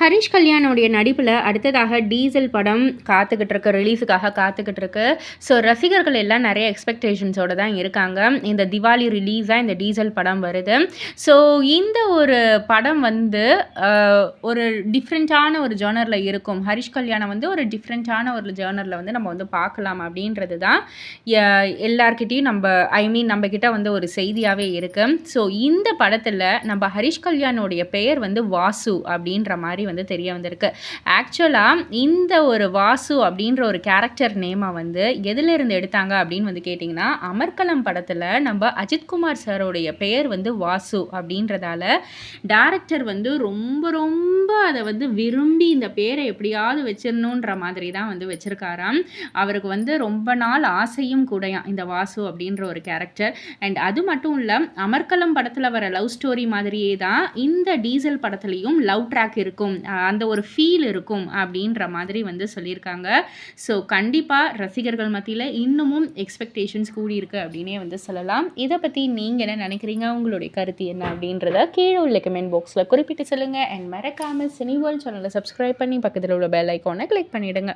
ஹரிஷ் கல்யாணோடைய நடிப்பில் அடுத்ததாக டீசல் படம் காத்துக்கிட்டு இருக்கு, ரிலீஸுக்காக காத்துக்கிட்டு இருக்கு. ஸோ ரசிகர்கள் எல்லாம் நிறைய எக்ஸ்பெக்டேஷன்ஸோடு தான் இருக்காங்க. இந்த திவாலி ரிலீஸாக இந்த டீசல் படம் வருது. ஸோ இந்த ஒரு படம் வந்து ஒரு டிஃப்ரெண்ட்டான ஒரு ஜேர்னரில் இருக்கும். ஹரிஷ் கல்யாணம் வந்து ஒரு டிஃப்ரெண்ட்டான ஒரு ஜேர்னரில் வந்து நம்ம வந்து பார்க்கலாம் அப்படின்றது தான் எல்லார்கிட்டையும் நம்மக்கிட்ட வந்து ஒரு செய்தியாகவே இருக்குது. ஸோ இந்த படத்தில் நம்ம ஹரிஷ் கல்யாணோடைய பெயர் வந்து வாசு அப்படின்ற மாதிரி வந்து தெரிய வந்திருக்கு. ஆக்சுவலாக இந்த ஒரு வாசு அப்படின்ற ஒரு கேரக்டர் நேமை வந்து எதிலிருந்து எடுத்தாங்க அப்படின்னு வந்து கேட்டிங்கன்னா, அமர்கலம் படத்தில் நம்ம அஜித்குமார் சாரோடைய பெயர் வந்து வாசு அப்படின்றதால டேரக்டர் வந்து ரொம்ப ரொம்ப அதை வந்து விரும்பி இந்த பேரை எப்படியாவது வச்சிடணுன்ற மாதிரி தான் வந்து வச்சுருக்காராம். அவருக்கு வந்து ரொம்ப நாள் ஆசையும் கூடயாம் இந்த வாசு அப்படின்ற ஒரு கேரக்டர். அண்ட் அது மட்டும் இல்லை, அமர்கலம் படத்தில் வர லவ் ஸ்டோரி மாதிரியே தான் இந்த டீசல் படத்துலையும் லவ் ட்ராக் இருக்கும், அந்த ஒரு ஃபீல் இருக்கும் அப்படின்ற மாதிரி வந்து சொல்லியிருக்காங்க. ஸோ கண்டிப்பாக ரசிகர்கள் மத்தியில் இன்னமும் எக்ஸ்பெக்டேஷன்ஸ் கூடியிருக்கு அப்படின்னே வந்து சொல்லலாம். இதை பற்றி நீங்கள் என்ன நினைக்கிறீங்க, உங்களுடைய கருத்து என்ன அப்படின்றத கீழே உள்ள கமெண்ட் பாக்ஸில் குறிப்பிட்டு சொல்லுங்கள். அண்ட் மறக்காமல் சினி வேர்ல்ட் சேனலை சப்ஸ்கிரைப் பண்ணி பக்கத்தில் உள்ள பெல் ஐக்கானை கிளிக் பண்ணிவிடுங்க.